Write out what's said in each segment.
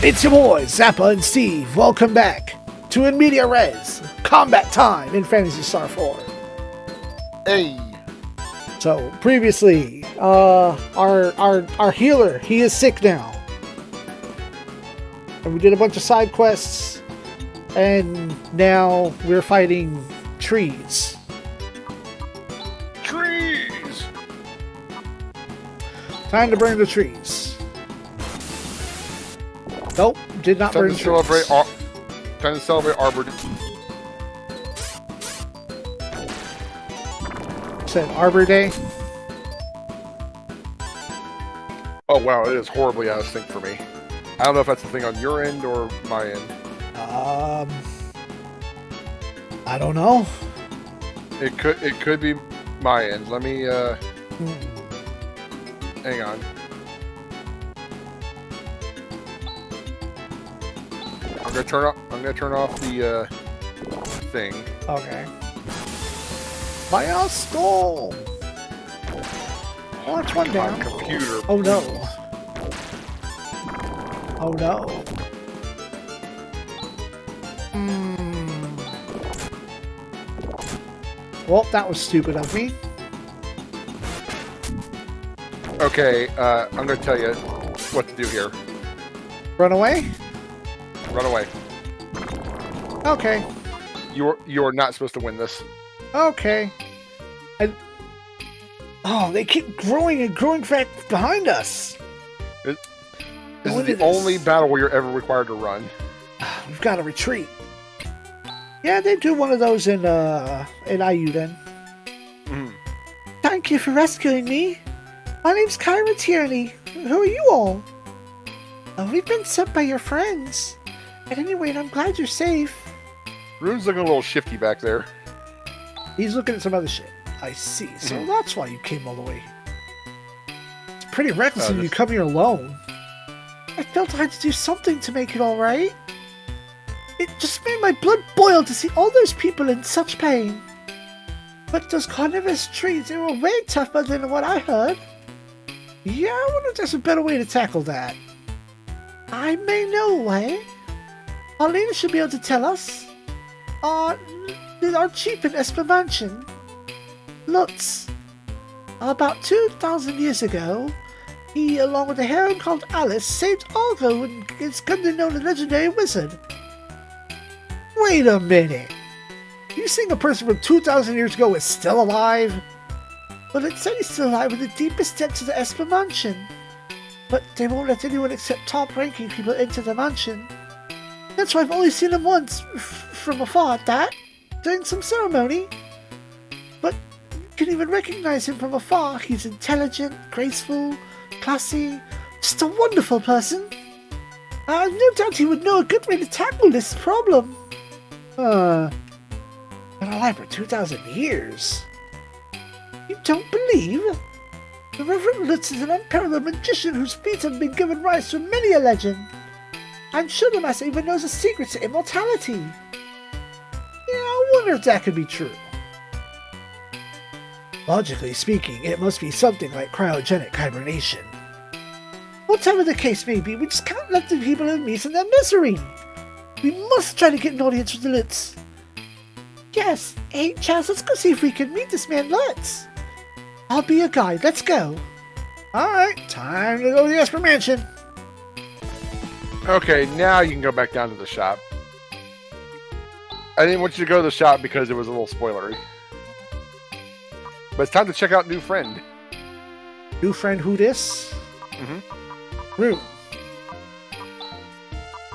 It's your boys, Zappa and Steve. Welcome back to In Media Res, Combat Time in Phantasy Star IV. Hey. So, previously, our healer, he is sick now. And we did a bunch of side quests, and now we're fighting trees. Trees! Time to burn the trees. Nope, did not burn the trees. Time to celebrate Arbor Day. Said Arbor Day. Oh wow, it is horribly out of sync for me. I don't know if that's the thing on your end or my end. I don't know. It could be my end. Let me hang on. I'm gonna turn off the thing. Okay. My skull. Oh, that's one down. My computer. Oh no. Oh no. Well, that was stupid of me. Okay, I'm gonna tell you what to do here. Run away? Run away. Okay. You're not supposed to win this. Okay. Oh, they keep growing and growing back behind us. This is the only battle where you're ever required to run. We've got to retreat. Yeah, they do one of those in IU then. Mm. Thank you for rescuing me. My name's Kyra Tierney. Who are you all? Oh, we've been sent by your friends. At any rate, I'm glad you're safe. Rune's looking a little shifty back there. He's looking at some other shit. I see. So that's why you came all the way. It's pretty reckless when you come here alone. I felt I had to do something to make it alright. It just made my blood boil to see all those people in such pain. But those carnivorous trees, they were way tougher than what I heard. Yeah, I wonder if there's a better way to tackle that. I may know a way. Our leader should be able to tell us. Our chief in Esper Mansion. Lutz. About 2,000 years ago, he, along with a heroine called Alice, saved Argo against the known legendary wizard. Wait a minute. You saying a person from 2,000 years ago is still alive? Well, it said he's still alive in the deepest depths of the Esper Mansion. But they won't let anyone except top-ranking people into the mansion. That's why I've only seen him once, from afar at that, during some ceremony. But you can even recognize him from afar. He's intelligent, graceful, classy, just a wonderful person. No doubt he would know a good way to tackle this problem. Been alive for 2,000 years. You don't believe? The Reverend Lutz is an unparalleled magician whose feats have been given rise to many a legend. I'm sure the master even knows the secret to immortality. Yeah, I wonder if that could be true. Logically speaking, it must be something like cryogenic hibernation. Whatever the case may be, we just can't let the people in peace in their misery. We must try to get an audience with the Lutz. Yes, hey Chaz, let's go see if we can meet this man Lutz. I'll be your guide, let's go. Alright, time to go to the Esper Mansion. Okay, now you can go back down to the shop. I didn't want you to go to the shop because it was a little spoilery. But it's time to check out New Friend. New Friend who this? Root.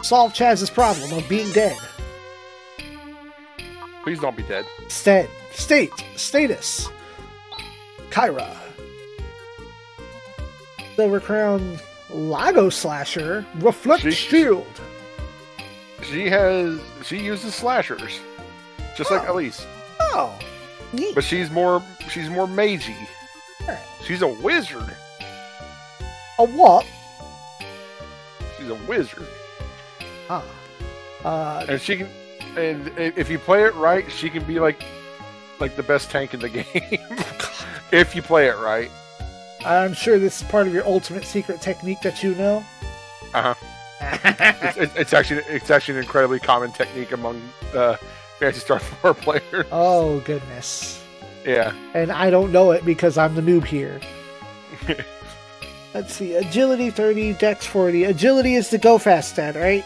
Solve Chaz's problem of being dead. Please don't be dead. Status. Kyra. Silver Crown Lago Slasher. Reflect Shield. She uses slashers. Just like Elise. Oh. Neat. But she's more magey. She's a wizard. A what? She's a wizard. And she can, and if you play it right, she can be like the best tank in the game. If you play it right. I'm sure this is part of your ultimate secret technique that you know. Uh-huh. It's actually an incredibly common technique among Phantasy Star 4 players. Oh, goodness. Yeah. And I don't know it because I'm the noob here. Let's see. Agility 30, Dex 40. Agility is the go fast stat, right?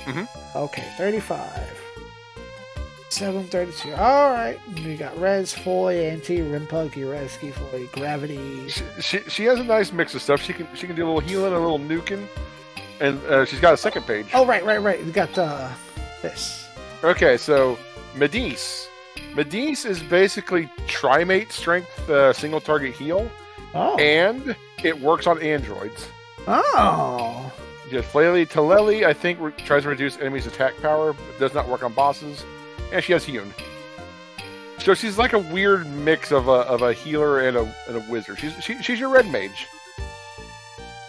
Mm-hmm. Okay, 35. 732. Alright. We got Res, Foy, Anti, Rinpug, Ureski, Foy, Gravity. She has a nice mix of stuff. She can do a little healing, a little nuking. And she's got a second page. Oh, right. We got this. Okay, so Medivh. Medivh is basically Trimate strength single target heal. Oh. And it works on androids. Oh. You have Flaley. Taleli, I think, tries to reduce enemies' attack power, but does not work on bosses. And she has Hyun. So she's like a weird mix of a healer and a wizard. She's your red mage.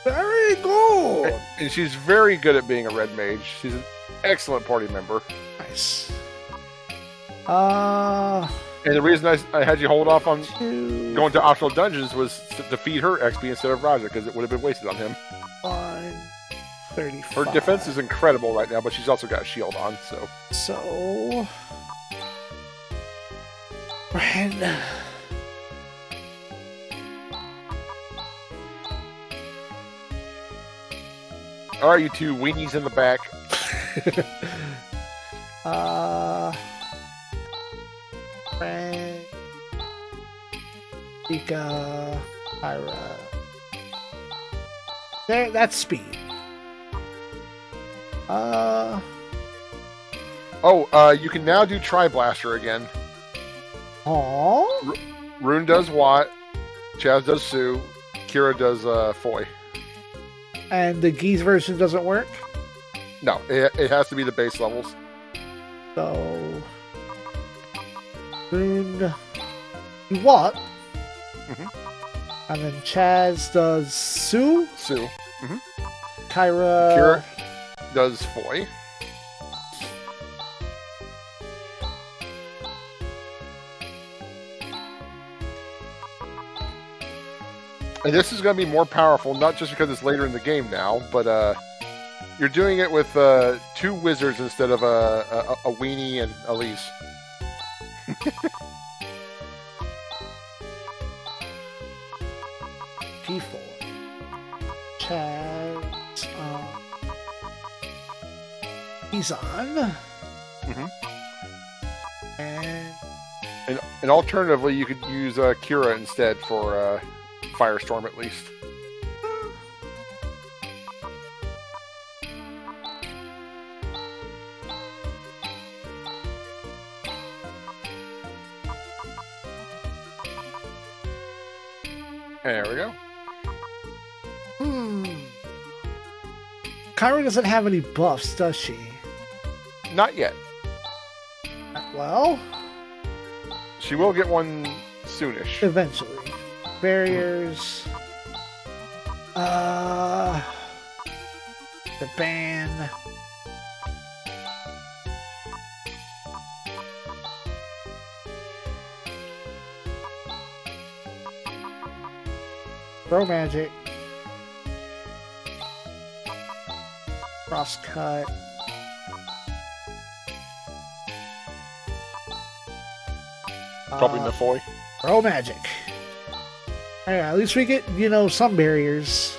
Very good. And she's very good at being a red mage. She's an excellent party member. Nice. And the reason I had you hold off on going to optional dungeons was to defeat her XP instead of Raja, because it would have been wasted on him. 135. Her defense is incredible right now, but she's also got a shield on, so... So... Ren... Alright, you two weenies in the back. Ren... Pika... Pyra... There, that's speed. You can now do Tri-Blaster again. Aww. Rune does Watt, Chaz does Sue, Kira does Foy. And the Geese version doesn't work? No, it has to be the base levels. So... Rune... Do what? And then Chaz does Sue? Sue. Kira does Foy. And this is going to be more powerful, not just because it's later in the game now, but you're doing it with 2 wizards instead of a weenie and Elise. P4. Chaz. He's on. And alternatively, you could use Kira instead for Firestorm at least. There we go. Kyra doesn't have any buffs, does she? Not yet. Well... She will get one soonish. Eventually. Barriers... The ban... Throw magic. Crosscut. Probably Nefoy. Throw magic. Alright, at least we get, some barriers.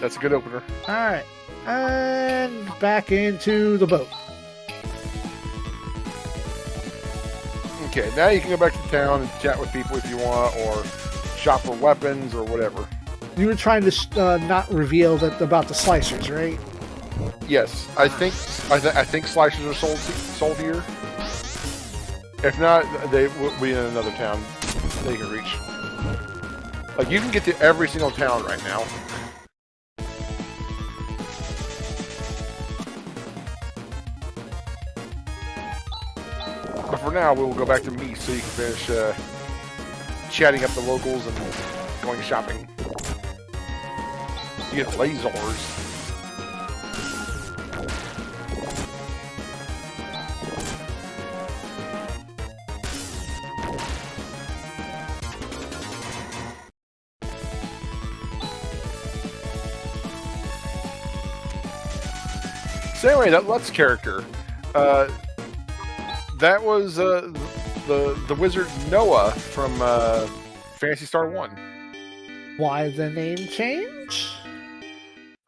That's a good opener. Alright. And back into the boat. Okay, now you can go back to town and chat with people if you want, or shop for weapons or whatever. You were trying to not reveal that about the slicers, right? Yes, I think slicers are sold here. If not, they will be in another town they can reach. Like, you can get to every single town right now. But for now, we will go back to me so you can finish chatting up the locals and going shopping. You get lasers. So anyway, that Lutz character, that was the wizard Noah from Phantasy Star 1. Why the name change?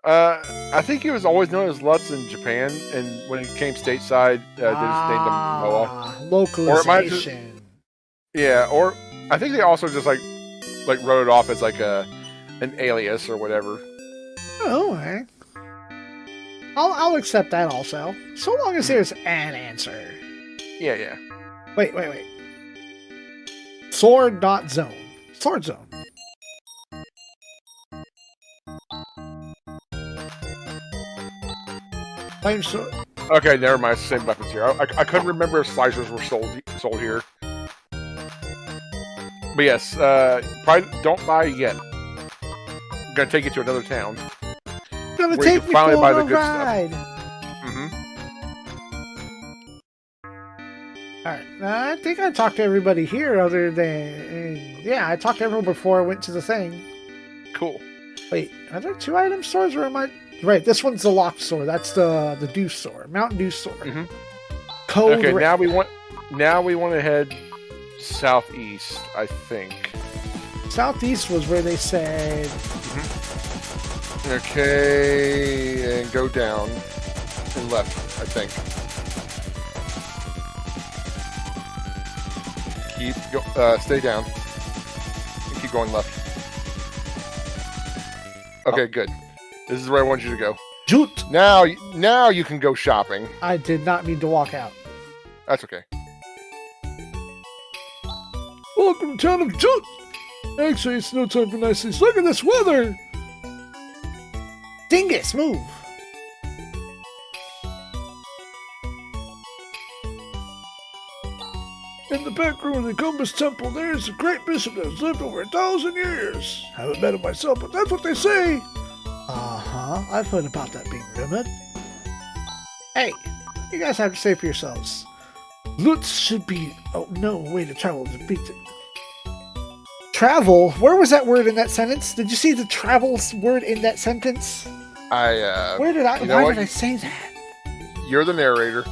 I think he was always known as Lutz in Japan, and when he came stateside, they just named him Noah. Localization. Or I think they also just like wrote it off as like an alias or whatever. Oh, okay. I'll accept that also, so long as there's an answer. Yeah. Wait. Sword dot zone. Sword zone. Flame sword. Okay, never mind. It's the same weapons here. I couldn't remember if slicers were sold here. But yes, probably don't buy yet. I'm gonna take you to another town. Gonna take me for a ride. Alright, I think I talked to everybody here other than... Yeah, I talked to everyone before I went to the thing. Cool. Wait, are there 2 item stores or am I... Right, this one's the locked store. That's the Dew store. Mountain Dew store. Code okay, Red. now we want to head southeast, I think. Southeast was where they said... Okay, and go down and left, I think. Stay down. And keep going left. Okay, good. This is where I want you to go. Joot! Now you can go shopping. I did not mean to walk out. That's okay. Welcome to town of Joot! Actually, it's no time for nice things. Look at this weather! Dingus, move! In the back room of the Gumbus Temple, there is a great bishop that has lived over 1,000 years. Haven't met him myself, but that's what they say. Uh-huh, I've heard about that being rumored. Hey, what you guys have to say for yourselves? Lutz should be... Oh, no way to travel to beat it. Travel? Where was that word in that sentence? Did you see the travel word in that sentence? Where did I... Why did I say that? You're the narrator.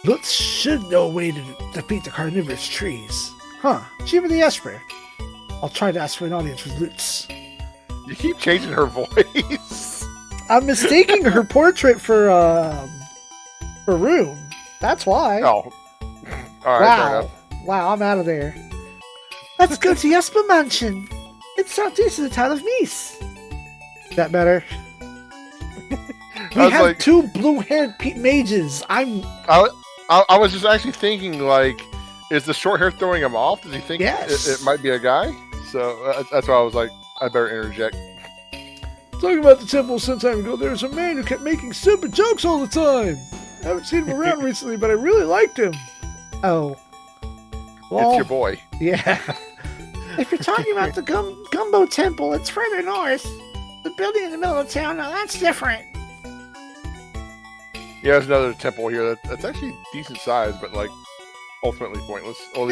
Lutz should know a way to defeat the carnivorous trees. Huh. Shiva the Esper. I'll try to ask for an audience with Lutz. You keep changing her voice. I'm mistaking her portrait for Rune. That's why. Oh. Alright, fair enough. Wow, I'm out of there. Let's go to Jesper Mansion. It's southeast of the town of Nice. Is that better? We have like, 2 blue-haired mages. I was just actually thinking, like, is the short hair throwing him off? Does he think it might be a guy? So that's why I was like, I better interject. Talking about the temple some time ago, there was a man who kept making stupid jokes all the time. I haven't seen him around recently, but I really liked him. Oh. Well, it's your boy. Yeah. If you're talking about the Gumbo Temple, it's further north. The building in the middle of town, now that's different. Yeah, there's another temple here that's actually decent size, but like ultimately pointless. And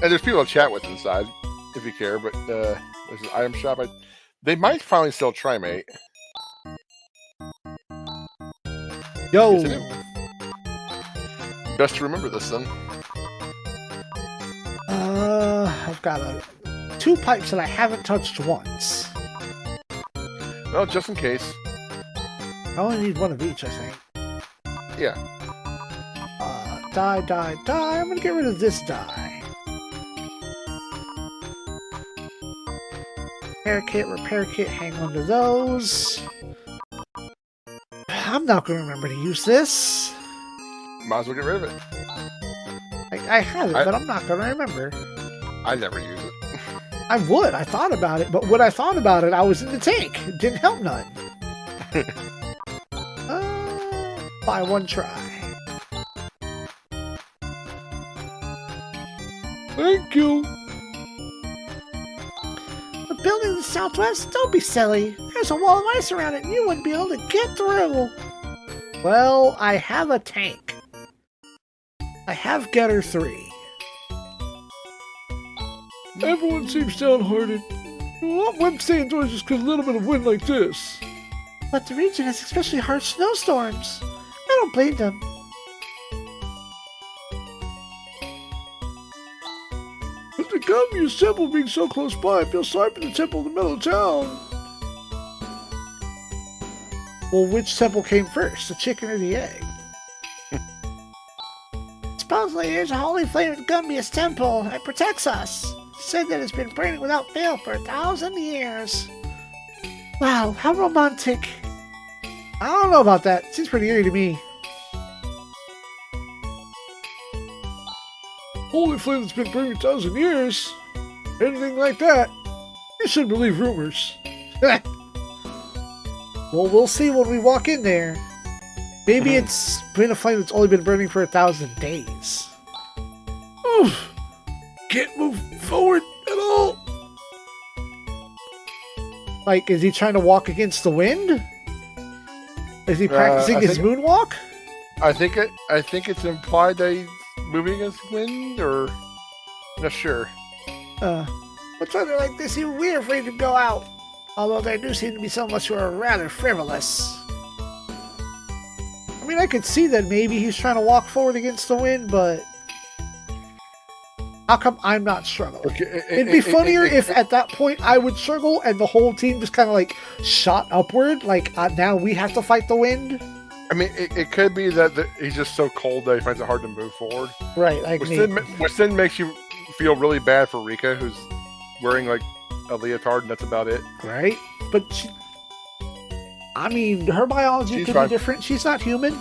there's people to chat with inside if you care. But there's an item shop. They might finally sell Trimate. Yo, best to remember this then. I've got 2 pipes that I haven't touched once. Well, just in case. I only need 1 of each, I think. Yeah. Die. I'm gonna get rid of this die. Repair kit, hang on to those. I'm not gonna remember to use this. Might as well get rid of it. I have it, but I'm not gonna remember. I never use it. I would. I thought about it, but when I thought about it, I was in the tank. It didn't help none. By 1 try. Thank you. The building in the southwest? Don't be silly. There's a wall of ice around it and you wouldn't be able to get through. Well, I have a tank. I have Getter 3. Everyone seems downhearted. Well, I'm staying indoors just because a little bit of wind like this. But the region has especially harsh snowstorms. I don't blame them. With the Gumby's temple being so close by, I feel sorry for the temple in the middle of town. Well, which temple came first, the chicken or the egg? Supposedly there's a holy flame at Gumby's temple. It protects us. It's said that it's been burning without fail for 1,000 years. Wow, how romantic. I don't know about that. It seems pretty eerie to me. Holy flame that's been burning 1,000 years? Anything like that? You shouldn't believe rumors. Well, we'll see when we walk in there. Maybe it's been a flame that's only been burning for 1,000 days. Oof! Can't move forward at all. Like, is he trying to walk against the wind? Is he practicing his moonwalk? I think it's implied that he's moving against the wind, or not sure. What's weather like this? Even we're afraid to go out. Although there do seem to be some of us who are rather frivolous. I mean, I could see that maybe he's trying to walk forward against the wind, but how come I'm not struggling? Okay, It'd be funnier if at that point I would struggle and the whole team just kind of like shot upward, like now we have to fight the wind. I mean, it could be that he's just so cold that he finds it hard to move forward. Right, like which then makes you feel really bad for Rika, who's wearing like a leotard, and that's about it. Right, but I mean, her biology could be different. She's not human.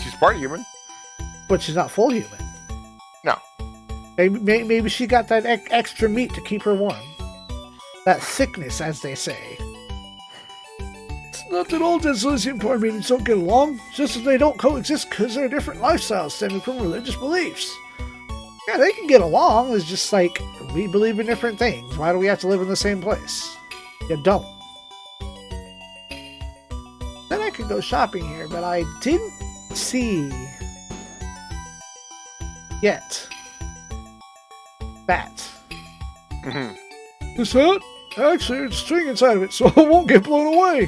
She's part human, but she's not full human. No. Maybe she got that extra meat to keep her warm. That thickness, as they say. It's not that all Desolation Power meetings don't get along, just that they don't coexist because they're different lifestyles stemming from religious beliefs. Yeah, they can get along. It's just like, we believe in different things. Why do we have to live in the same place? You don't. Then I could go shopping here, but I didn't see yet that. This hat? Actually, it's string inside of it, so it won't get blown away.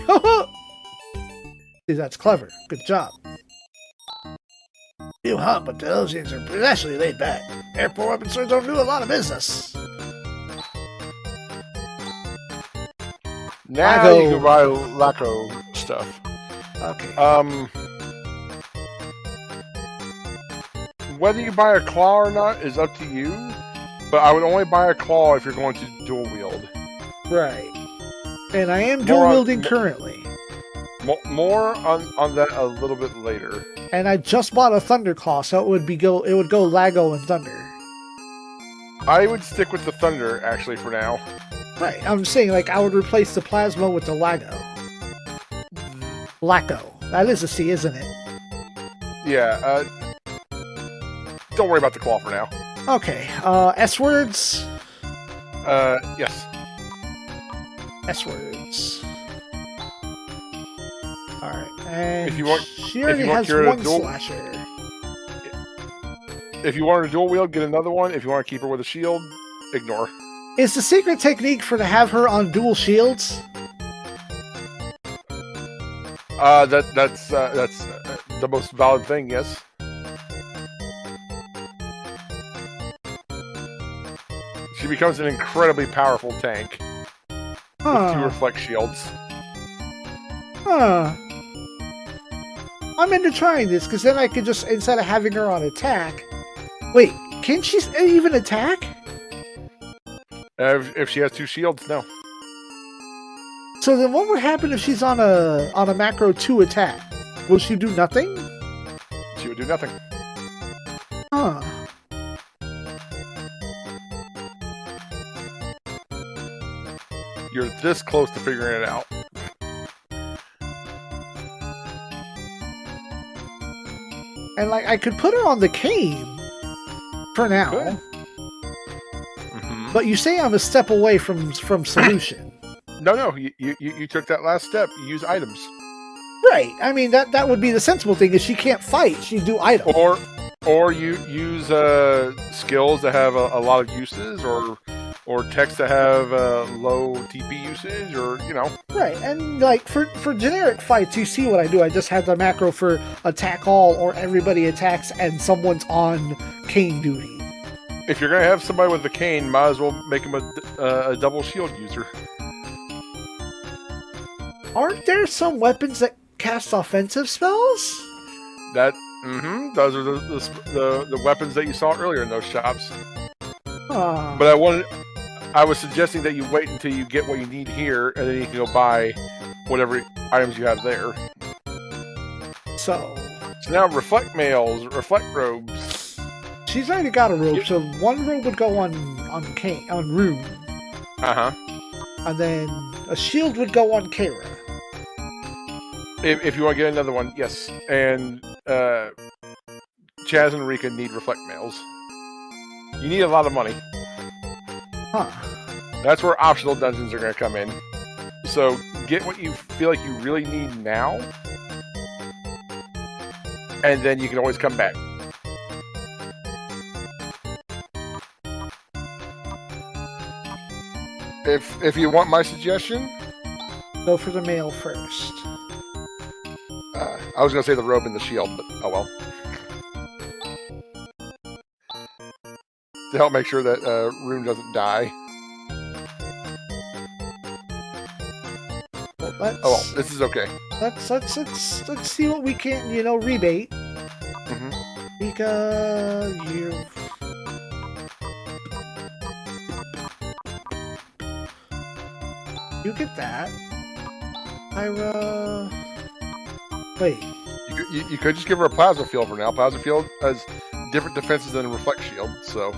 See, that's clever. Good job. You hunt, but the Elsians are especially laid back. Airport weapon stores don't do a lot of business. Now you can buy Laco stuff. Okay. Whether you buy a claw or not is up to you, but I would only buy a claw if you're going to dual wield. Right. And I am dual wielding currently. More on that a little bit later. And I just bought a Thunder Claw, so it would go Lago and Thunder. I would stick with the Thunder actually for now. Right. I'm saying like I would replace the Plasma with the Lago. Laco. That is a C, isn't it? Yeah. Don't worry about the claw for now. Okay. S words. Yes. S words. All right. And if you want, she already has one slasher. If you want her to dual wield, get another one. If you want to keep her with a shield, ignore. Is the secret technique to have her on dual shields? That's the most valid thing. Yes. She becomes an incredibly powerful tank with 2 reflect shields. Huh. I'm into trying this, because then I could just, instead of having her on attack... Wait, can she even attack? If she has 2 shields, no. So then what would happen if she's on a macro 2 attack? Will she do nothing? She would do nothing. Huh. You're this close to figuring it out. And like I could put her on the cane for now. Mm-hmm. But you say I'm a step away from solution. No, you took that last step. You use items. Right. I mean that would be the sensible thing. Is she can't fight, she do items. Or you use skills that have a lot of uses, or or techs that have low TP usage, or Right, and like for generic fights, you see what I do. I just have the macro for attack all, or everybody attacks and someone's on cane duty. if you're gonna have somebody with the cane, might as well make him a double shield user. Aren't there some weapons that cast offensive spells? Those are the weapons that you saw earlier in those shops. But I was suggesting that you wait until you get what you need here, and then you can go buy whatever items you have there. So now reflect mails, reflect robes. She's already got a robe, so one robe would go on Rune. And then a shield would go on Kara. If you want to get another one, yes. And Chaz and Rika need reflect mails. You need a lot of money. Huh. That's where optional dungeons are going to come in. So get what you feel like you really need now, and then you can always come back. If you want my suggestion, go for the mail first. I was going to say the robe and the shield, but oh well. To help make sure that Rune doesn't die. Well, this is okay. Let's see what we can, rebate. Rika, you get that. Ira, wait. You could just give her a plasma field for now. Plasma field has different defenses than a reflect shield, so.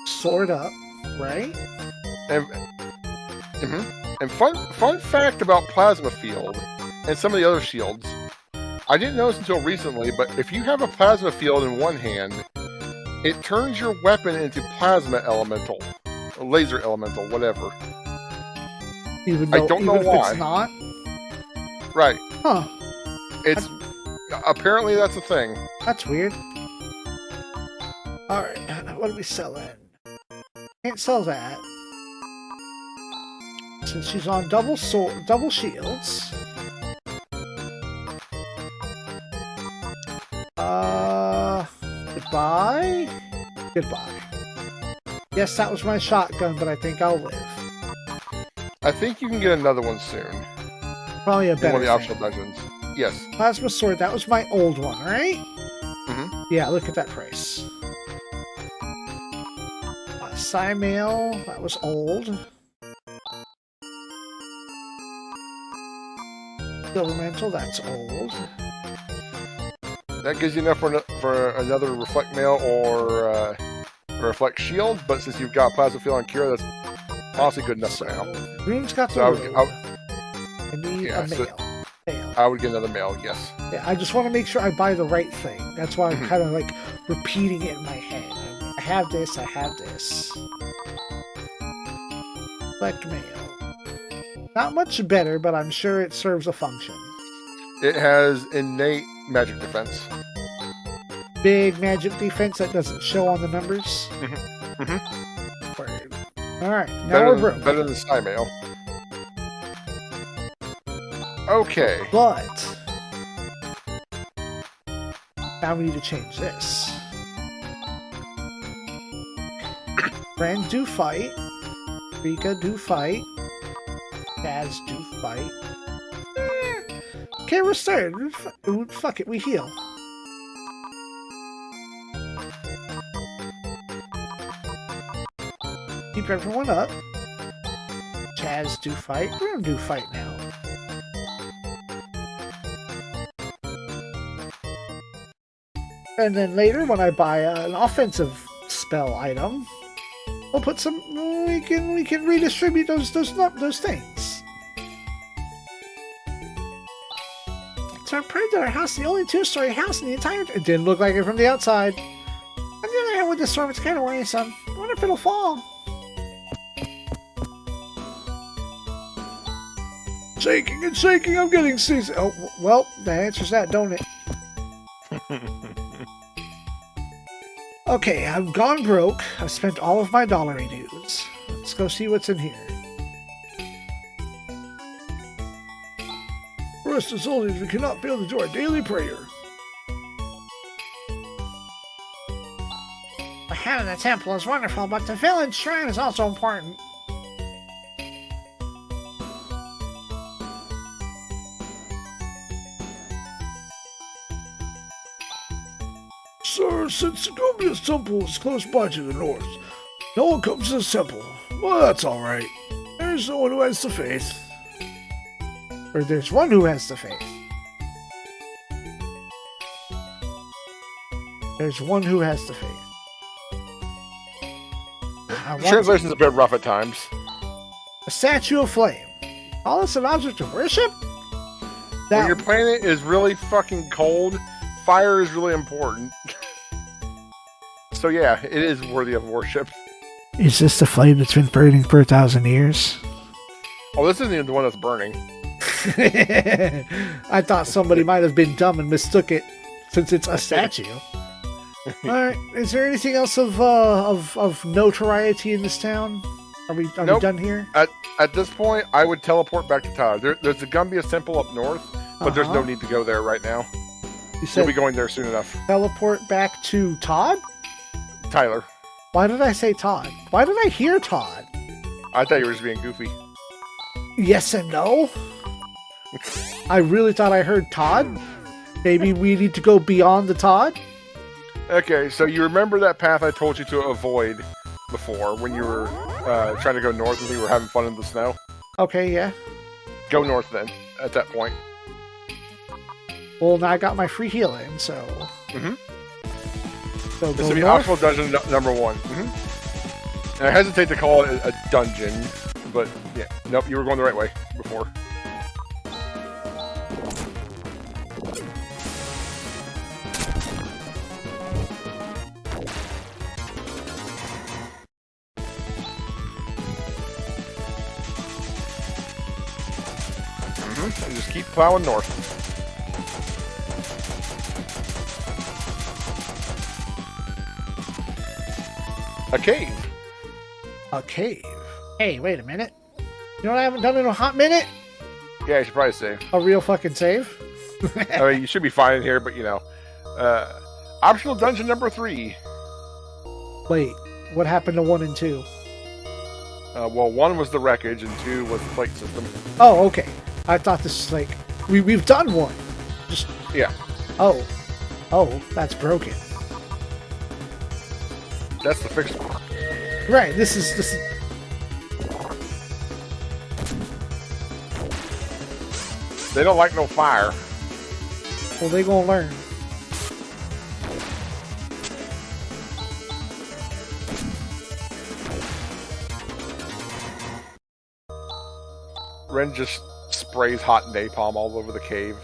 Sword up, right? And fun fact about plasma field and some of the other shields, I didn't know this until recently, but if you have a plasma field in one hand, it turns your weapon into plasma elemental, or laser elemental, whatever. I don't know why. It's not? Right. Huh. Apparently that's a thing. That's weird. Alright, what do we sell in? Can't sell that. Since she's on double shields. Goodbye? Goodbye. Yes, that was my shotgun, but I think I'll live. I think you can get another one soon. Probably a better one of the optional dungeons. Yes. Plasma sword, that was my old one, right? Yeah, look at that price. Mail, that was old. Silvermantle, that's old. That gives you enough for another reflect mail or a reflect shield, but since you've got plasma field on Kira, that's honestly good enough for now. Rune's got the I need a mail. I would get another mail, yes. Yeah, I just want to make sure I buy the right thing. That's why I'm kind of like repeating it in my head. I have this, I have this. Select mail. Not much better, but I'm sure it serves a function. It has innate magic defense. Big magic defense that doesn't show on the numbers? Word. Alright, now we're broke. Better than Psy Mail. Okay. But now we need to change this. Friend, do fight. Rika, do fight. Chaz, do fight. Okay, we're started. Fuck it, we heal. Keep everyone up. Chaz, do fight. We're gonna do fight now. And then later, when I buy an offensive spell item, we'll put some. We can redistribute those things. So I'm proud that our house is the only two-story house in the entire. It didn't look like it from the outside. On the other hand, with the storm, it's kind of worrisome. I wonder if it'll fall. Shaking and shaking, I'm getting seasick. Oh, well, that answers that, don't it? Okay, I've gone broke. I've spent all of my dollary dues. Let's go see what's in here. Rest of soldiers, we cannot fail to do our daily prayer. The head of the temple is wonderful, but the village shrine is also important. Sir, since Segovia's temple is close by to the north, no one comes to this temple. Well, that's alright. There's no one who has the faith. Or there's one who has the faith. There's one who has the faith. Translation's a bit rough at times. A statue of flame. Call this an object of worship? When your planet is really fucking cold, fire is really important. So yeah, it is worthy of worship. Is this the flame that's been burning for 1,000 years? Oh, this isn't even the one that's burning. I thought somebody might have been dumb and mistook it, since it's a statue. Alright, is there anything else of notoriety in this town? Are we done here? At this point, I would teleport back to Todd. There's the Gumbia's temple up north, but there's no need to go there right now. You'll be going there soon enough. Teleport back to Todd? Tyler. Why did I say Todd? Why did I hear Todd? I thought you were just being goofy. Yes and no. I really thought I heard Todd. Maybe we need to go beyond the Todd? Okay, so you remember that path I told you to avoid before when you were trying to go north and we were having fun in the snow? Okay, yeah. Go north then, at that point. Well, now I got my free healing, so... Mm-hmm. So this will be optional dungeon number 1. Mm-hmm. And I hesitate to call it a dungeon, but yeah. Nope, you were going the right way before. And just keep plowing north. A cave. A cave? Hey, wait a minute. You know what I haven't done in a hot minute? Yeah, you should probably save. A real fucking save? I mean, you should be fine in here, but you know. Optional dungeon number 3. Wait, what happened to 1 and 2? Well, 1 was the wreckage, and 2 was the plate system. Oh, okay. I thought this is like... We've done 1. Just... Yeah. Oh. Oh, that's broken. That's the fixed one. Right, this is... They don't like no fire. Well, they gonna learn. Ren just sprays hot napalm all over the cave.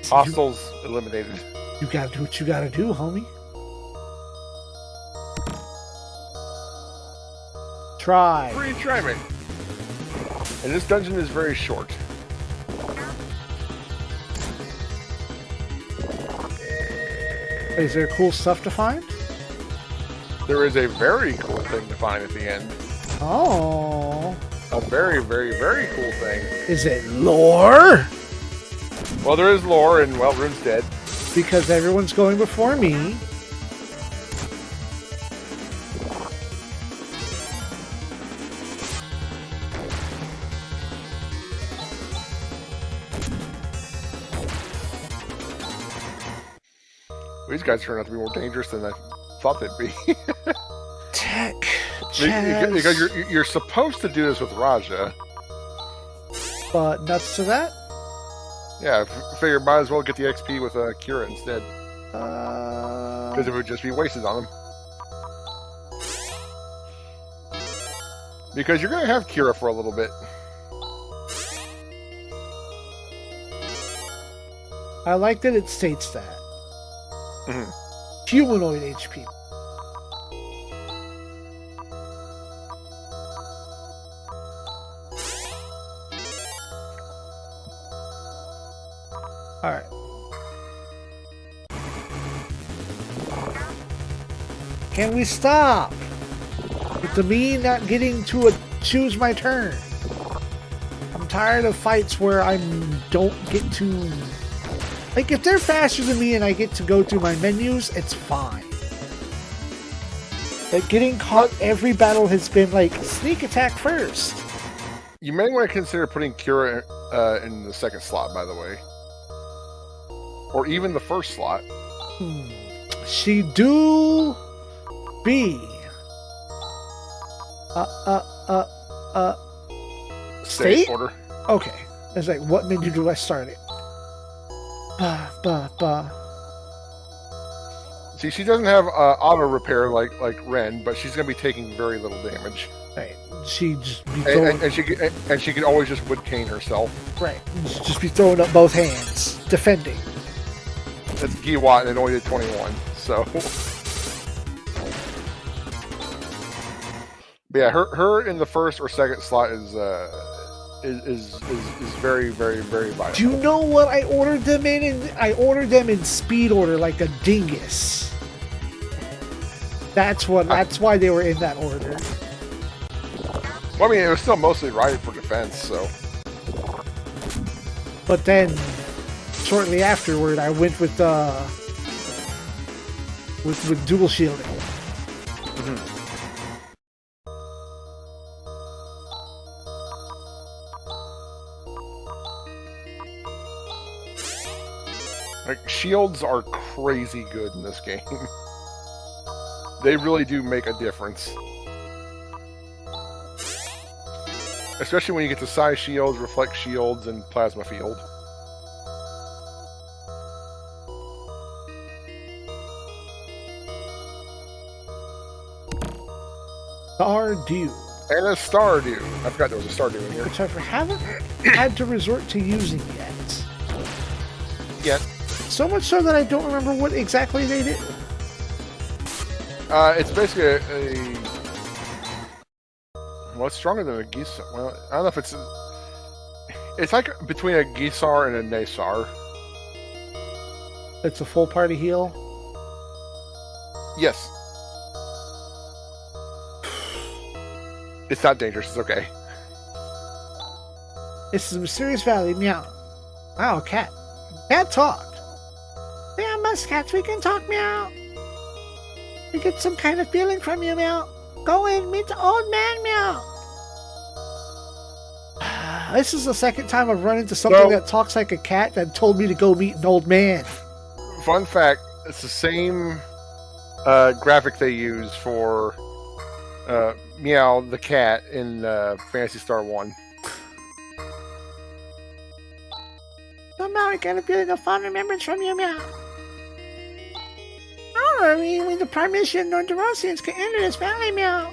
Hostiles eliminated. You gotta do what you gotta do, homie. Try. Try me. And this dungeon is very short. Is there cool stuff to find? There is a very cool thing to find at the end. Oh. A very, very, very cool thing. Is it lore? Well, there is lore, and, well, Rune's dead. Because everyone's going before me. These guys turn out to be more dangerous than I thought they'd be. Tech. Because you're supposed to do this with Raja. But nuts to that? Yeah, I figure might as well get the XP with Kira instead. Because it would just be wasted on him. Because you're going to have Kira for a little bit. I like that it states that. Mm-hmm. Humanoid HP. Alright. Can we stop? With the me not getting to choose my turn. I'm tired of fights where I don't get to... Like, if they're faster than me and I get to go through my menus, it's fine. But getting caught every battle has been like, sneak attack first. You may want to consider putting Kira in the second slot, by the way. Or even the first slot. She do be state order. Okay. It's like, what menu do I start it? See, she doesn't have auto repair like Ren, but she's gonna be taking very little damage. Right. She just be throwing... and she can always just wood cane herself. Right. Just be throwing up both hands, defending. That's Giwat, and it only did 21. So, but yeah, her in the first or second slot is very, very, very vital. Do you know what I ordered them in? I ordered them in speed order, like a dingus. That's why they were in that order. Well, I mean, it was still mostly right for defense, so. But then, shortly afterward, I went with dual shielding. Mm-hmm. Like, shields are crazy good in this game. They really do make a difference. Especially when you get to size shields, reflect shields, and plasma field. Stardew. And a Stardew. I forgot there was a Stardew in here. Which I haven't had to resort to using yet. So much so that I don't remember what exactly they did. It's basically a well, it's stronger than a Gisar. Well, I don't know if it's like between a Gisar and a Nasar. It's a full party heal? Yes. It's not dangerous, it's okay. It's a mysterious valley, meow. Wow, cat. Cat talk. Yeah, muscats, we can talk, meow. We get some kind of feeling from you, meow. Go in, meet the old man, meow. This is the second time I've run into something that talks like a cat that told me to go meet an old man. Fun fact, it's the same graphic they use for Meow the cat in Phantasy Star 1. Somehow I get a feeling of fond remembrance from you, meow. I mean, when the Primitian Nordorosians can enter this valley, meow.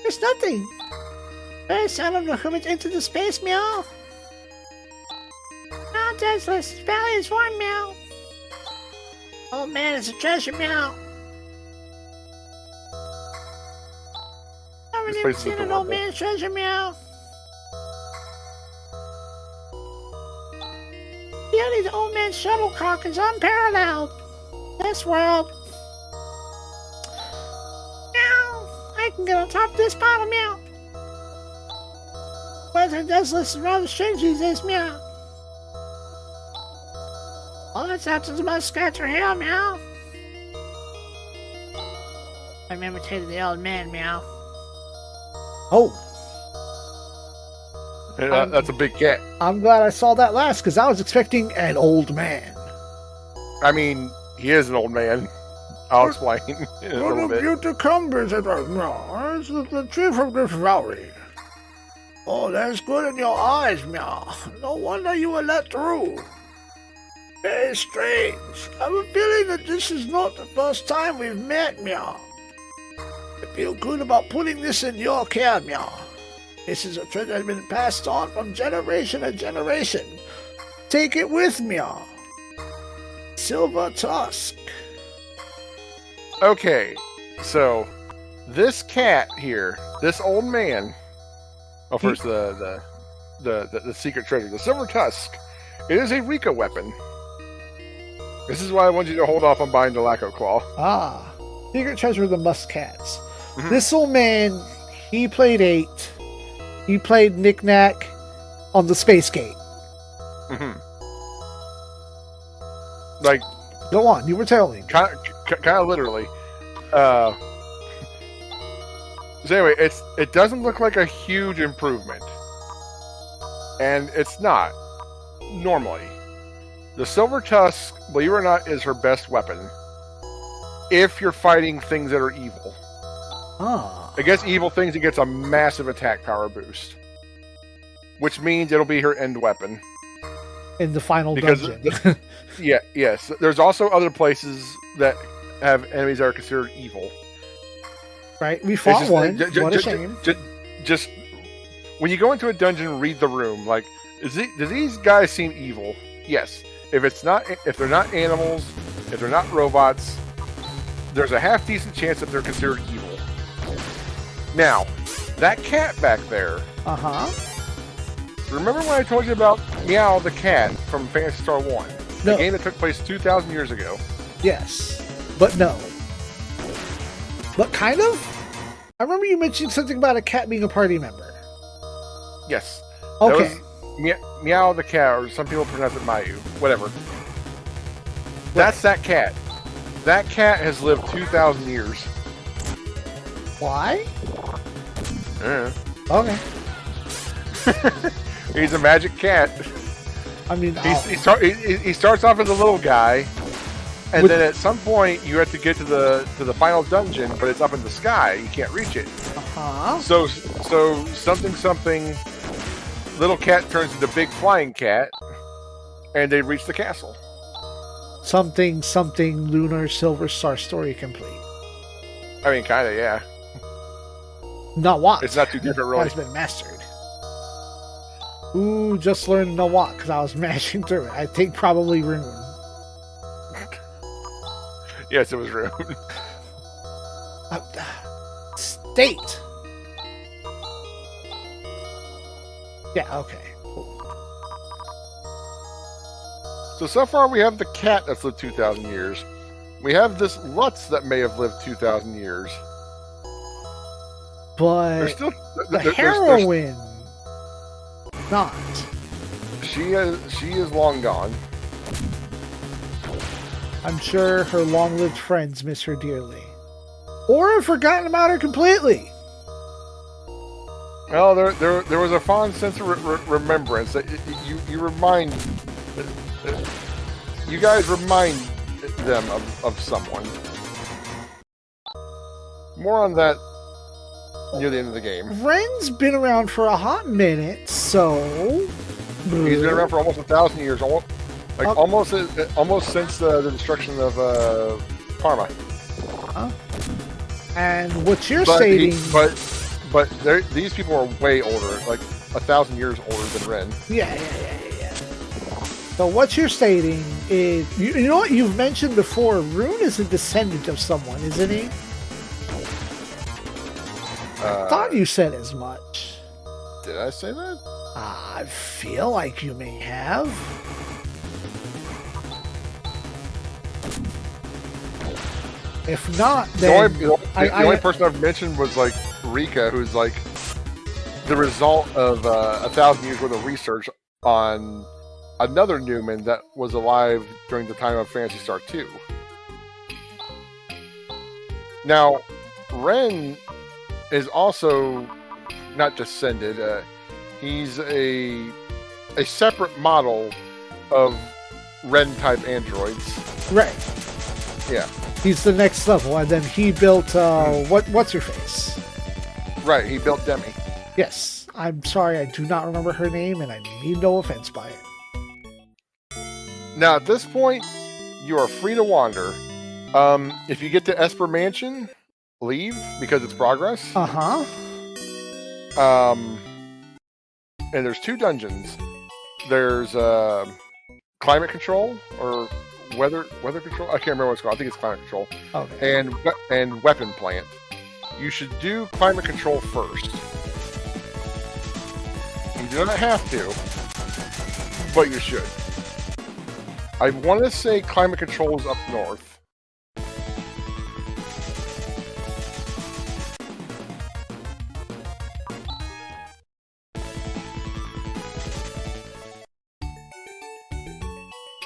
There's nothing. Very seldom do humans enter the space, meow. Now, Deathless, this valley is warm, meow. Oh man, it's a treasure, meow. I've never seen an old man's treasure, meow. Beauty, the old man's shuttlecock is unparalleled. This world. Meow. I can get on top of this bottle, meow. Weather does listen rather strange these days, meow. Well, that's after the muskats are here, meow. I imitated the old man, meow. Oh. That's a big cat. I'm glad I saw that last, because I was expecting an old man. I mean, he is an old man. I'll explain in a little bit. What the cumbers at meow? It's the chief of this valley. Oh, that's good in your eyes, meow. No wonder you were let through. Very strange. I have a feeling that this is not the first time we've met, meow. I feel good about putting this in your care, meow. This is a treasure that has been passed on from generation to generation. Take it with me, meow. Silver Tusk. Okay, so this cat here, this old man. Oh, first the secret treasure, the Silver Tusk. It is a Rika weapon. This is why I want you to hold off on buying the Lacko Claw. Ah. Secret Treasure of the Muscats. Mhm. This old man, he played 8. He played Knick-Knack on the Space Gate. Mm-hmm. Like, Go on, you were telling me. kind of literally. So anyway, it doesn't look like a huge improvement, and it's not normally. The Silver Tusk, believe it or not, is her best weapon if you're fighting things that are evil. Ah. Against evil things, it gets a massive attack power boost, which means it'll be her end weapon. In the final Because dungeon. Yes. There's also other places that have enemies that are considered evil. Right? We fought just- one. ju- ju- What a ju- shame. Just when you go into a dungeon, read the room. Like, do these guys seem evil? Yes. If they're not animals, if they're not robots, there's a half decent chance that they're considered evil. Now, that cat back there. Uh-huh. Remember when I told you about Meow the cat from Phantasy Star 1? The No. game that took place 2,000 years ago. Yes. But no. But kind of? I remember you mentioned something about a cat being a party member. Yes. Okay. That was Meow the cat, or some people pronounce it Mayu. Whatever. That's that cat. That cat has lived 2,000 years. Why? Yeah. Okay. He's a magic cat. I mean, He starts off as a little guy, and then at some point you have to get to the final dungeon, but it's up in the sky. You can't reach it. uh-huh. So something. Little cat turns into big flying cat, and they reach the castle. Something lunar silver star story complete. I mean, kind of, yeah. Not what. It's not too different, really. Has been mastered. Ooh, just learned no what because I was mashing through it. I think probably rune. Yes, it was rude. State. Yeah. Okay. So far we have the cat that's lived 2,000 years. We have this Lutz that may have lived 2,000 years. But There's still the heroine, not. She is long gone. I'm sure her long-lived friends miss her dearly, or have forgotten about her completely. Well, there was a fond sense of remembrance that you remind. You guys remind them of someone. More on that near the end of the game. Ren's been around for a hot minute, so He's been around for almost 1,000 years, almost since the destruction of Parma. And what you're stating, but these people are way older, like 1,000 years older than Ren. yeah. So what you're stating is, you know what you've mentioned before. Rune is a descendant of someone, isn't he? I thought you said as much. Did I say that? I feel like you may have. If not, then the only person I've mentioned was like Rika, who's like the result of 1,000 years worth of research on another Newman that was alive during the time of Phantasy Star II. Now, Ren is also not descended. He's a separate model of Ren-type androids. Right. Yeah. He's the next level, and then he built what's her face? Right, he built Demi. Yes. I'm sorry, I do not remember her name, and I mean no offense by it. Now, at this point, you are free to wander. If you get to Esper Mansion, leave, because it's progress. Uh-huh. And there's 2 dungeons. There's climate control, or weather control. I can't remember what it's called. I think it's climate control. Okay. And weapon plant. You should do climate control first. You do not have to, but you should. I want to say climate control is up north.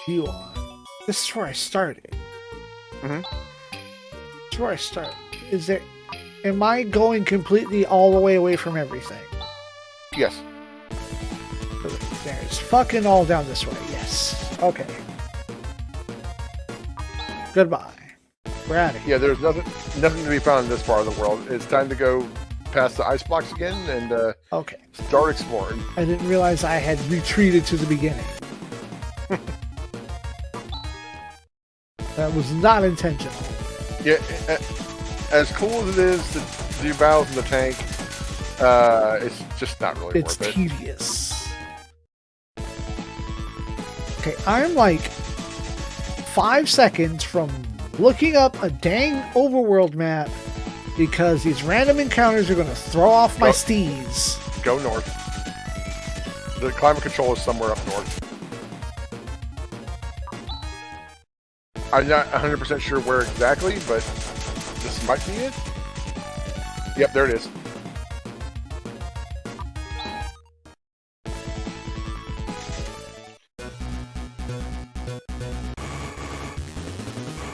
You are. This is where I started. Mm-hmm. This is where I started. Is there... Am I going completely all the way away from everything? Yes. There's fucking all down this way. Yes. Okay. Goodbye. We're out of here. Yeah, there's nothing to be found in this part of the world. It's time to go past the ice blocks again and okay. Start exploring. I didn't realize I had retreated to the beginning. That was not intentional. Yeah, as cool as it is to do battles in the tank, it's just not really worth it. It's tedious. Okay, I'm like 5 seconds from looking up a dang overworld map because these random encounters are going to throw off my steeds. Go north. The climate control is somewhere up north. I'm not 100% sure where exactly, but this might be it. Yep, there it is.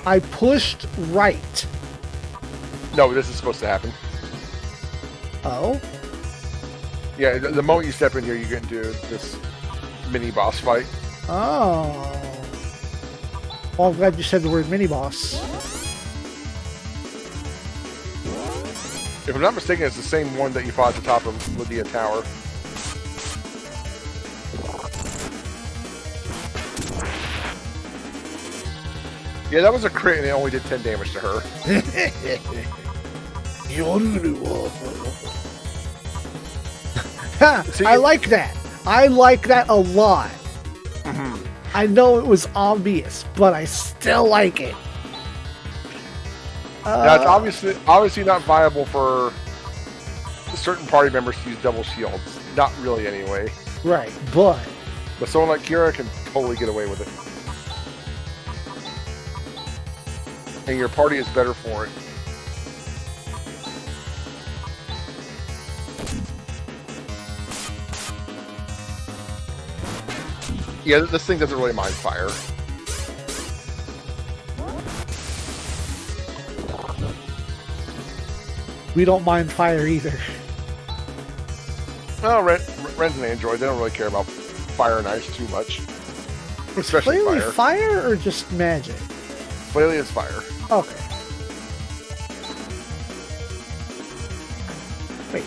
I pushed right. No, this is supposed to happen. Oh? Yeah, the moment you step in here, you get into this mini boss fight. Oh. Well, I'm glad you said the word mini boss. If I'm not mistaken, it's the same one that you fought at the top of Lydia Tower. Yeah, that was a crit and it only did 10 damage to her. See, I like that. I like that a lot. Mm-hmm. I know it was obvious, but I still like it. Now, it's obviously not viable for certain party members to use double shields. Not really, anyway. Right, but someone like Kira can totally get away with it. And your party is better for it. Yeah, this thing doesn't really mind fire. we don't mind fire either. Well, Ren's an android. They don't really care about fire and ice too much. Is Especially Flaily fire. fire or just magic? Flaily is fire. Okay. Wait.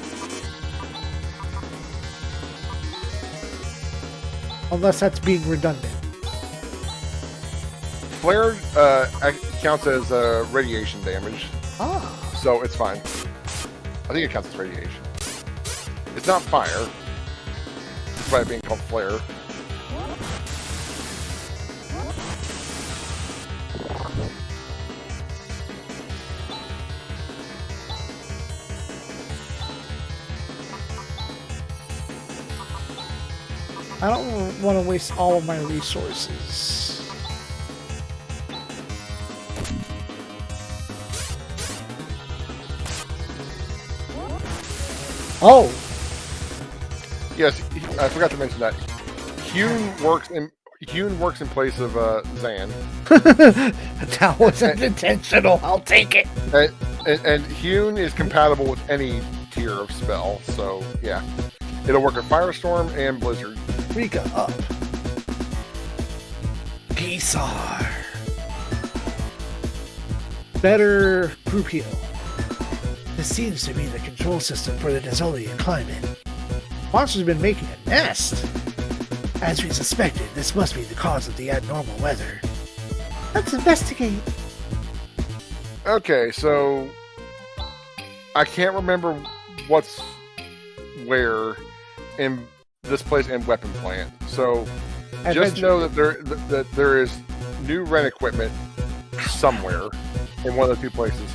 Unless that's being redundant. Flare counts as radiation damage, Ah. so it's fine. I think it counts as radiation. It's not fire, despite it being called flare. I don't want to waste all of my resources. Oh! Yes, I forgot to mention that. Hune works in place of Zan. That wasn't intentional. I'll take it. And Hune is compatible with any tier of spell, so yeah. It'll work at Firestorm and Blizzard. Rika up. Gisar. Better group heal. This seems to be the control system for the Desolian climate. Monster's been making a nest. As we suspected, this must be the cause of the abnormal weather. Let's investigate. Okay, so I can't remember what's where in this place and weapon plant. So just know that there is new Ren equipment somewhere in one of the two places.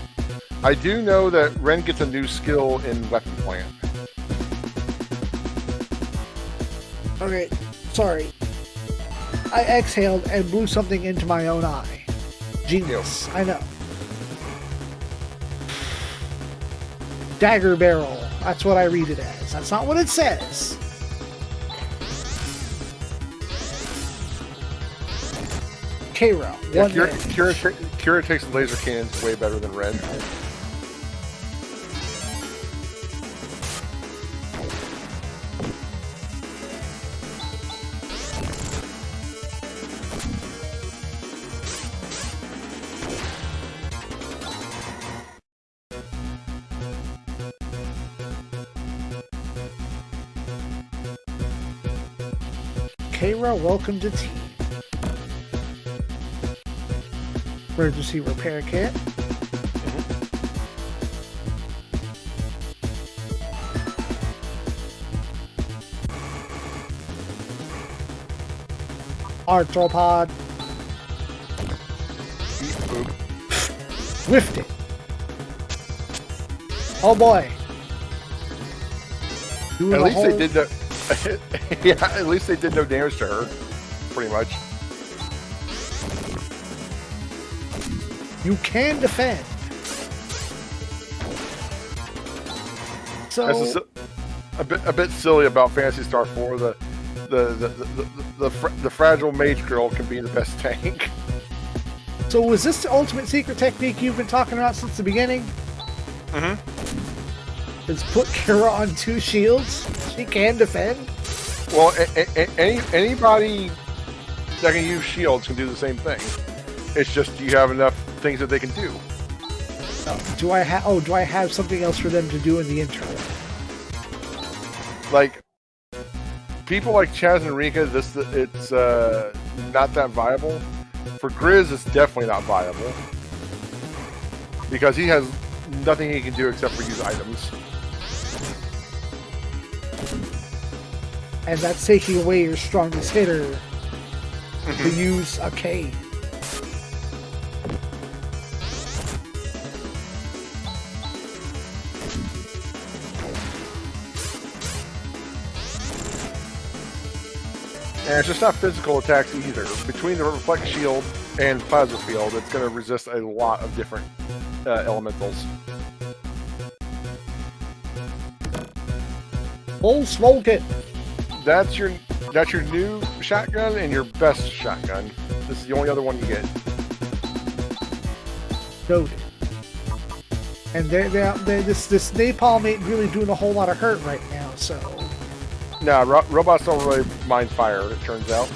I do know that Ren gets a new skill in weapon plant. Okay, sorry. I exhaled and blew something into my own eye. Genius. I know. Dagger barrel. That's what I read it as. That's not what it says. K-Row. Yeah, Kira takes laser cannons way better than Red. K-Row, welcome to team. Emergency repair kit. Arthropod. Whiffed it. Oh boy. At least they did no. Yeah, at least they did no damage to her, pretty much. You can defend. So that's a bit silly about Phantasy Star IV. The fragile mage girl can be the best tank. So was this the ultimate secret technique you've been talking about since the beginning? Is put Kira on 2 shields? She can defend? Well, anybody that can use shields can do the same thing. It's just you have enough things that they can do. Do I have something else for them to do in the intro? Like people like Chaz and Rika, it's not that viable. For Grizz, it's definitely not viable because he has nothing he can do except for use items. And that's taking away your strongest hitter to use a K. And it's just not physical attacks either. Between the reflect shield and plasma field, it's going to resist a lot of different elementals. Full smoke it. That's your new shotgun and your best shotgun. This is the only other one you get. Noted. And this napalm ain't really doing a whole lot of hurt right now, so. Nah, robots don't really mind fire, it turns out.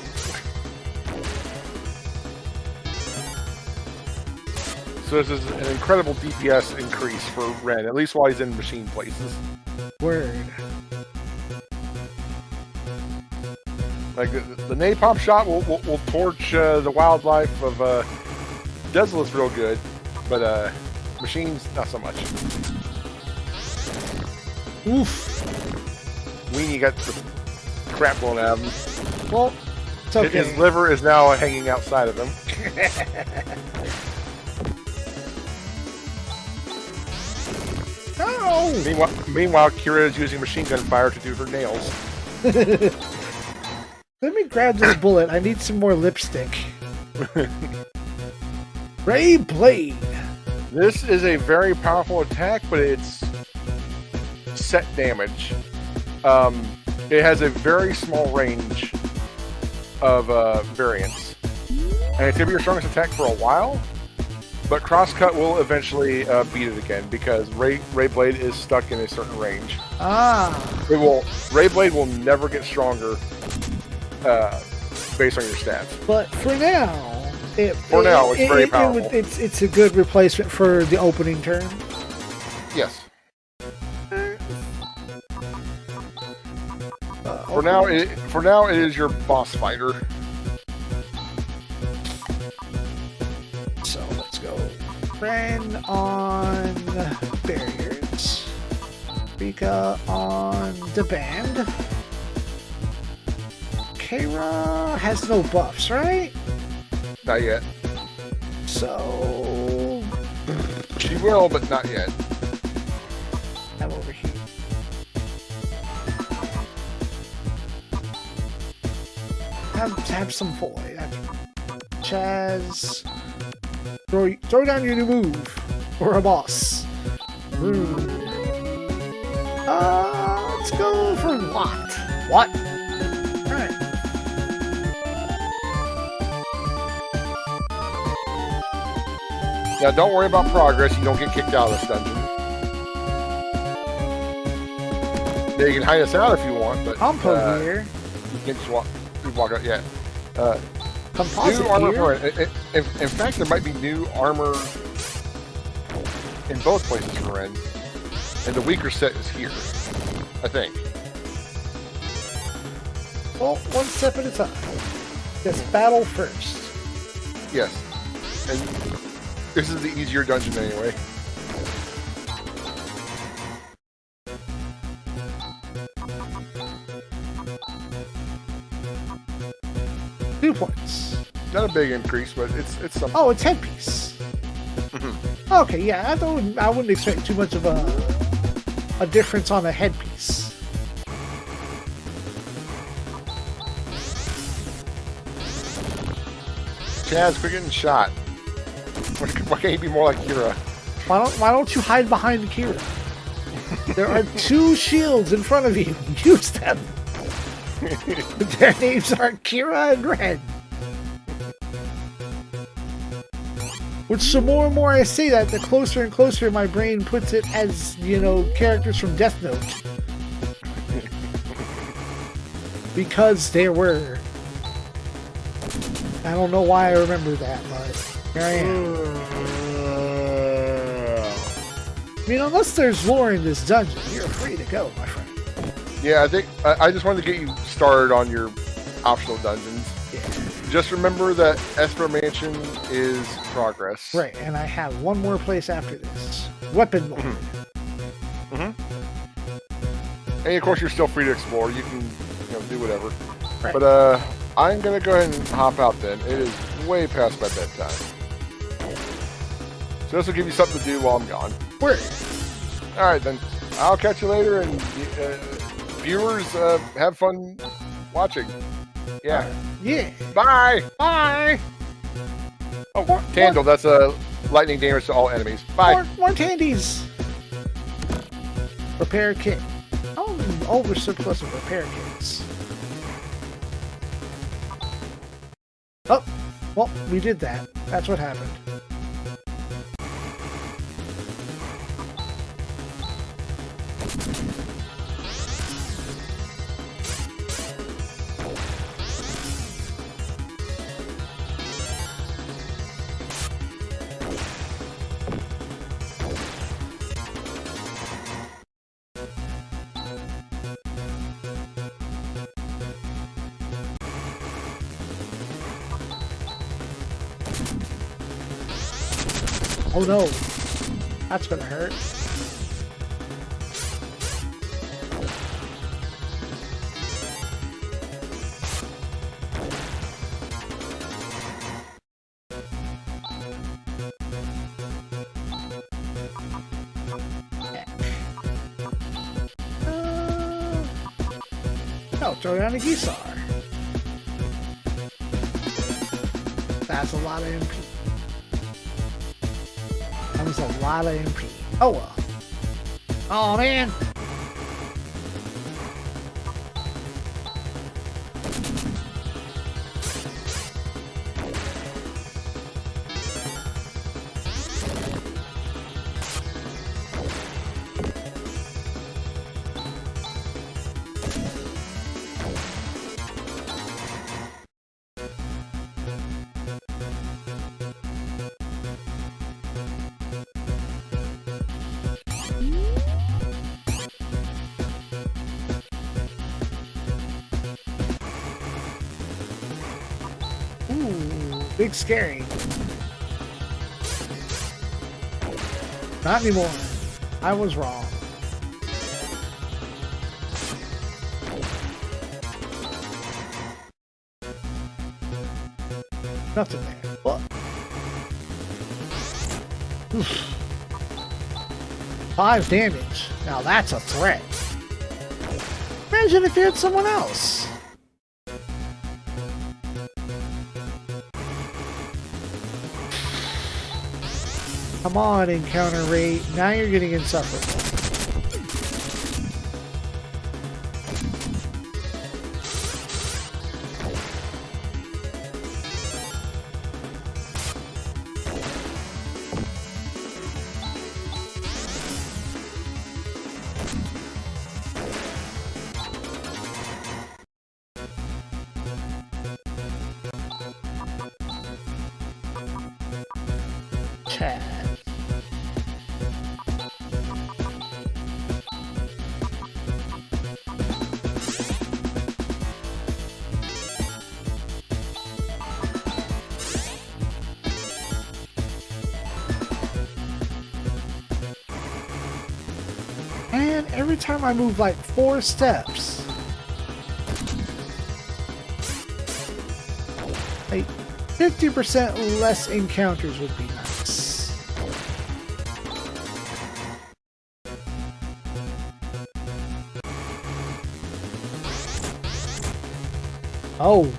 So this is an incredible DPS increase for Ren, at least while he's in machine places. Word. Like the napalm shot will torch the wildlife of Desolate's real good, but machines not so much. Oof. Weenie got the crap blown out of him. Well, it's okay. His liver is now hanging outside of him. No! Meanwhile, Kira is using machine gun fire to do her nails. Let me grab this bullet. I need some more lipstick. Ray Blade. This is a very powerful attack, but it's set damage. It has a very small range of variance. And it's going to be your strongest attack for a while, but Crosscut will eventually beat it again because Ray Blade is stuck in a certain range. Ray Blade will never get stronger based on your stats. But for now, it's very powerful. It's a good replacement for the opening turn. Yes. For now, it is your boss fighter. So let's go. Ren on barriers. Rika on the band. Kira has no buffs, right? Not yet. So she will, but not yet. I'm over here. Have some boy. Chaz. Throw down your new move. Or a boss. Let's go for what? What? Alright. Now, don't worry about progress. You don't get kicked out of this dungeon. Now, you can hide us out if you want, but I'm over here. you can't just walk out yet. Composite New armor. gear? In fact, there might be new armor in both places for Ren, and the weaker set is here, I think. Well, one step at a time. Just battle first. Yes, and this is the easier dungeon anyway. Two points. Not a big increase, but it's something. Oh, it's headpiece. Okay, yeah, I wouldn't expect too much of a difference on a headpiece. Chaz, quit getting shot. Why can't you be more like Kira? Why don't you hide behind Kira? There are two shields in front of you. Use them. Their names are Kira and Ren. Which the more and more I say that, the closer and closer my brain puts it as, you know, characters from Death Note. Because there were. I don't know why I remember that, but here I am. I mean, unless there's lore in this dungeon, you're free to go, my friend. Yeah, I think I just wanted to get you started on your optional dungeons. Yeah. Just remember that Esper Mansion is progress. Right, and I have one more place after this. Weapon mode. And of course, you're still free to explore. You can, do whatever. Right. But I'm gonna go ahead and hop out then. It is way past my bedtime. So this will give you something to do while I'm gone. Word. All right then. I'll catch you later, and viewers, have fun watching. Yeah. Yeah. Bye. Bye. Oh, Tandle. That's a lightning damage to all enemies. Bye. More candies. Repair kit. Oh, over surplus of repair kits. Oh, well, we did that. That's what happened. Oh no, that's gonna hurt. No, throw down a Gisar. That's a lot of MP. That was a lot of MP. Oh well. Oh man. Big scary. Not anymore. I was wrong. Nothing there. What? Oof. 5 damage. Now that's a threat. Imagine if you had someone else. Come on, encounter rate. Now you're getting insufferable. Chad. And every time I move like 4 steps, like 50% less encounters would be nice. Oh.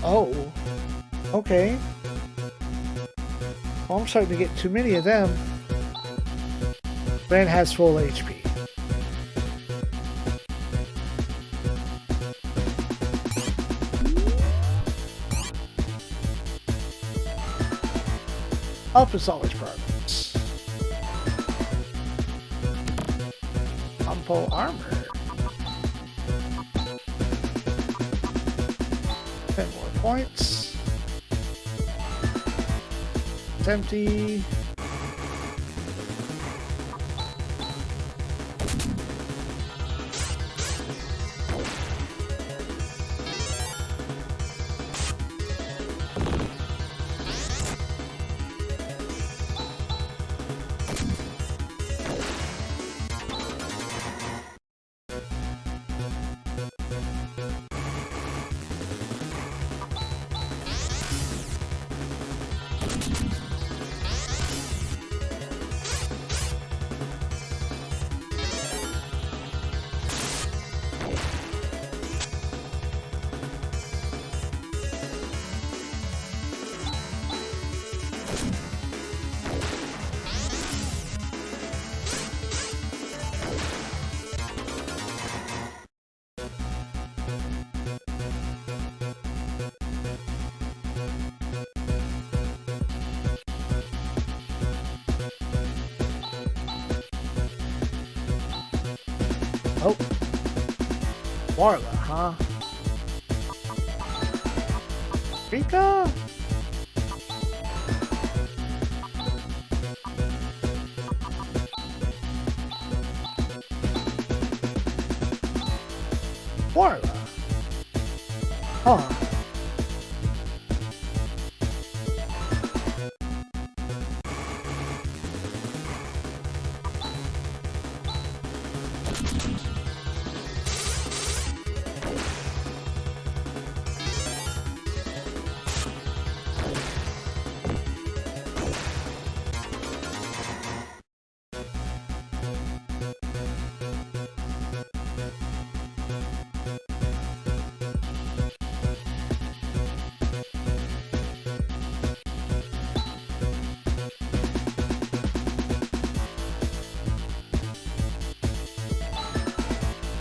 Oh. Okay. Well, I'm starting to get too many of them. Ren has full HP. Up is always progress. Full armor. 10 more points. It's empty. Oh. Marla, huh? Rika? Marla? Huh.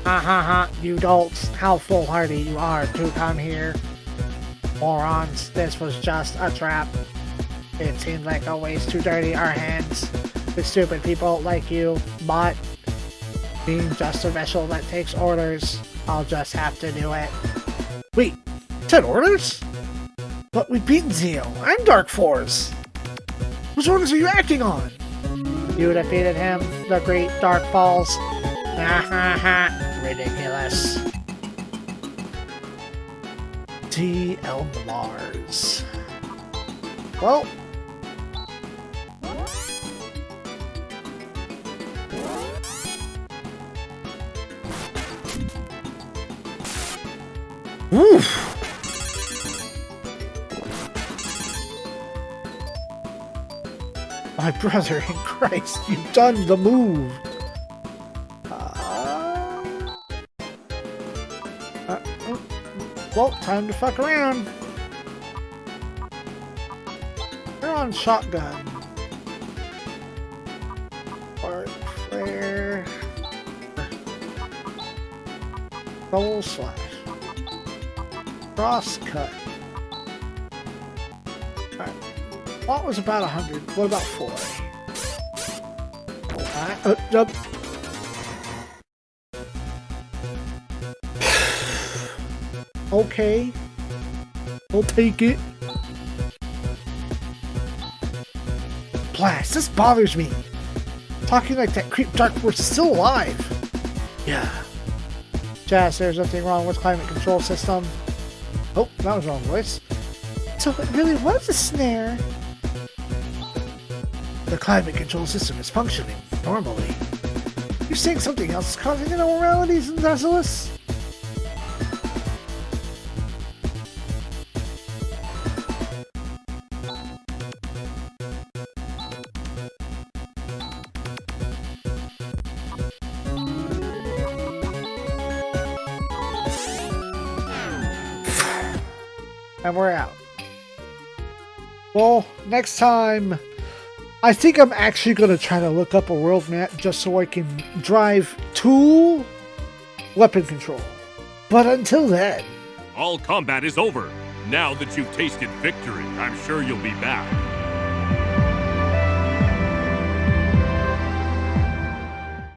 Ha ha ha, you dolts, how foolhardy you are to come here. Morons, this was just a trap. It seems like a waste to dirty our hands with stupid people like you, but being just a vessel that takes orders, I'll just have to do it. Wait, 10 orders? But we've beaten Zeo. I'm Dark Force. Whose orders are you acting on? You defeated him, the Great Dark Falls. Ha ha ha. Ridiculous. T.L. Mars. Well. Oof. My brother in Christ, you've done the move. Well, time to fuck around. We're on shotgun. Arc flare. Double slash. Cross cut. Alright. What was about 100? What about 4? Jump. Okay. I'll take it. Blast, this bothers me. Talking like that creep Dark Force is still alive. Yeah. Jazz, there's nothing wrong with climate control system. Oh, that was the wrong voice. So it really was a snare. The climate control system is functioning normally. You're saying something else is causing anomalies in Dazzlus? And we're out. Well, next time, I think I'm actually going to try to look up a world map just so I can drive to weapon control. But until then... All combat is over. Now that you've tasted victory, I'm sure you'll be back.